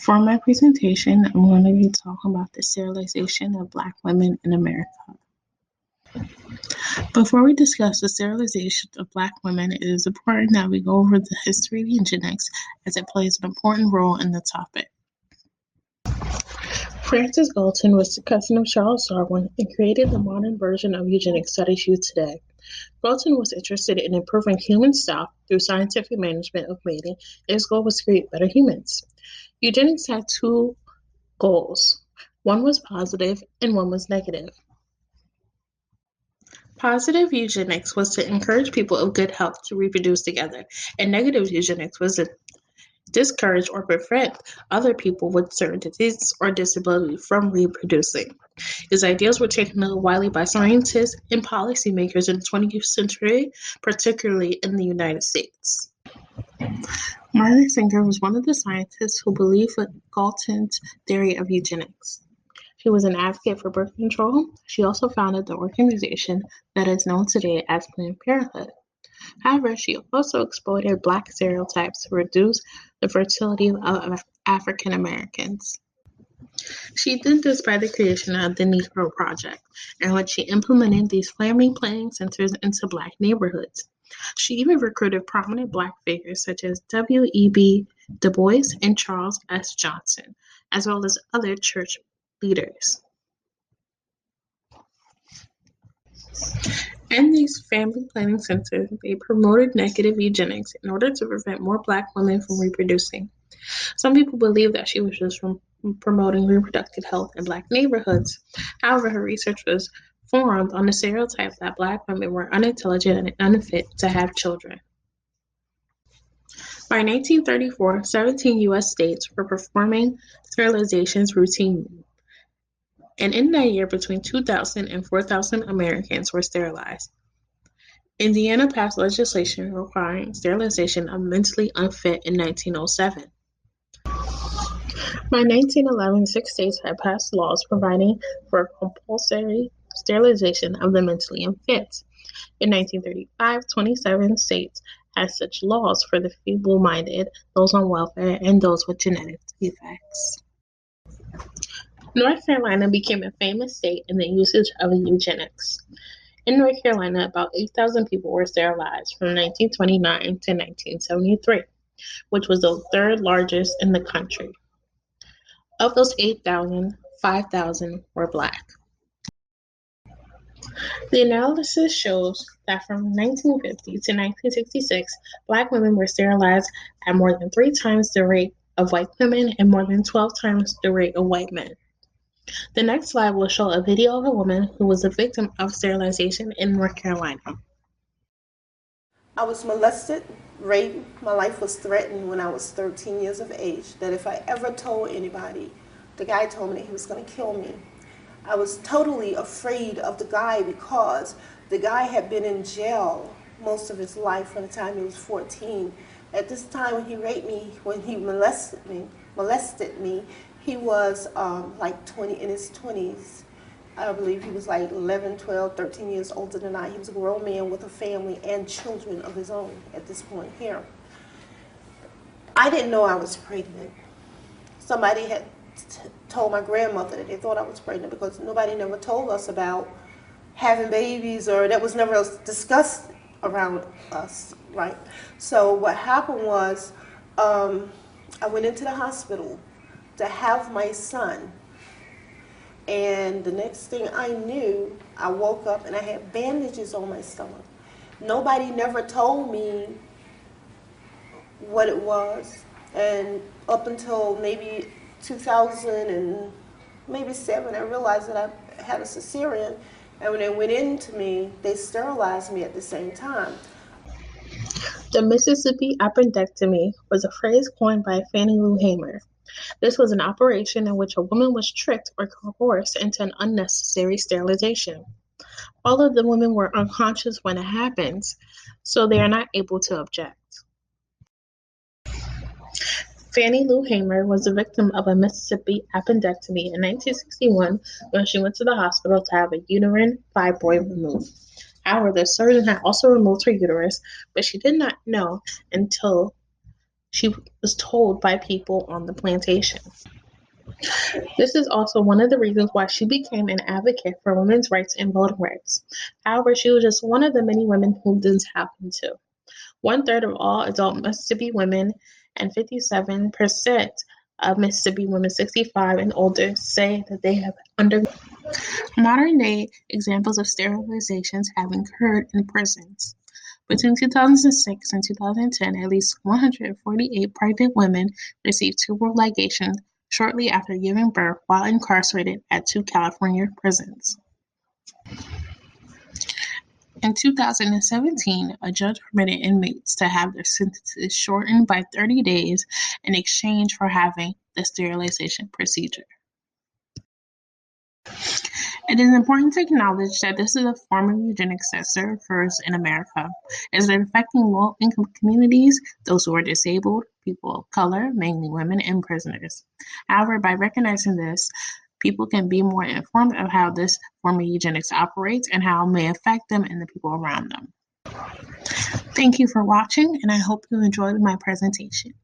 For my presentation, I'm going to be talking about the sterilization of Black women in America. Before we discuss the sterilization of Black women, it is important that we go over the history of eugenics as it plays an important role in the topic. Francis Galton was the cousin of Charles Darwin and created the modern version of eugenics that is used today. Galton was interested in improving human stock through scientific management of mating, and his goal was to create better humans. Eugenics had two goals. One was positive and one was negative. Positive eugenics was to encourage people of good health to reproduce together, and negative eugenics was to discourage or prevent other people with certain diseases or disabilities from reproducing. His ideas were taken up widely by scientists and policymakers in the 20th century, particularly in the United States. Margaret Sanger was one of the scientists who believed in Galton's theory of eugenics. She was an advocate for birth control. She also founded the organization that is known today as Planned Parenthood. However, she also exploited Black stereotypes to reduce the fertility of African Americans. She did this by the creation of the Negro Project, in which she implemented these family planning centers into Black neighborhoods. She even recruited prominent Black figures such as W.E.B. Du Bois and Charles S. Johnson, as well as other church leaders. In these family planning centers, they promoted negative eugenics in order to prevent more Black women from reproducing. Some people believe that she was just promoting reproductive health in Black neighborhoods. However, her research was formed on the stereotype that Black women were unintelligent and unfit to have children. By 1934, 17 U.S. states were performing sterilizations routinely. And in that year, between 2,000 and 4,000 Americans were sterilized. Indiana passed legislation requiring sterilization of mentally unfit in 1907. By 1911, 6 states had passed laws providing for compulsory sterilization of the mentally unfit. In 1935, 27 states had such laws for the feeble-minded, those on welfare, and those with genetic defects. North Carolina became a famous state in the usage of eugenics. In North Carolina, about 8,000 people were sterilized from 1929 to 1973, which was the third largest in the country. Of those 8,000, 5,000 were Black. The analysis shows that from 1950 to 1966, Black women were sterilized at more than 3 times the rate of white women and more than 12 times the rate of white men. The next slide will show a video of a woman who was a victim of sterilization in North Carolina. I was molested, raped. My life was threatened when I was 13 years of age, that if I ever told anybody, the guy told me that he was going to kill me. I was totally afraid of the guy because the guy had been in jail most of his life from the time he was 14. At this time when he raped me, when he molested me, he was like 20, in his 20s. I believe he was like 11, 12, 13 years older than I. He was a grown man with a family and children of his own at this point here. I didn't know I was pregnant. Somebody had told my grandmother that they thought I was pregnant because nobody never told us about having babies, or that was never discussed around us, right? So what happened was I went into the hospital to have my son, and the next thing I knew, I woke up and I had bandages on my stomach. Nobody never told me what it was, and up until maybe 2007, I realized that I had a cesarean, and when they went into me, they sterilized me at the same time. The Mississippi appendectomy was a phrase coined by Fannie Lou Hamer. This was an operation in which a woman was tricked or coerced into an unnecessary sterilization. All of the women were unconscious when it happens, so they are not able to object. Fannie Lou Hamer was the victim of a Mississippi appendectomy in 1961 when she went to the hospital to have a uterine fibroid removed. However, the surgeon had also removed her uterus, but she did not know until she was told by people on the plantation. This is also one of the reasons why she became an advocate for women's rights and voting rights. However, she was just one of the many women whom this happened to. 1/3 of all adult Mississippi women and 57% of Mississippi women 65 and older say that they have undergone. Modern-day examples of sterilizations have occurred in prisons. Between 2006 and 2010, at least 148 pregnant women received tubal ligation shortly after giving birth while incarcerated at 2 California prisons. In 2017, a judge permitted inmates to have their sentences shortened by 30 days in exchange for having the sterilization procedure. It is important to acknowledge that this is a form of eugenics that served first in America, as it affecting low-income communities, those who are disabled, people of color, mainly women, and prisoners. However, by recognizing this, people can be more informed of how this form of eugenics operates and how it may affect them and the people around them. Thank you for watching, and I hope you enjoyed my presentation.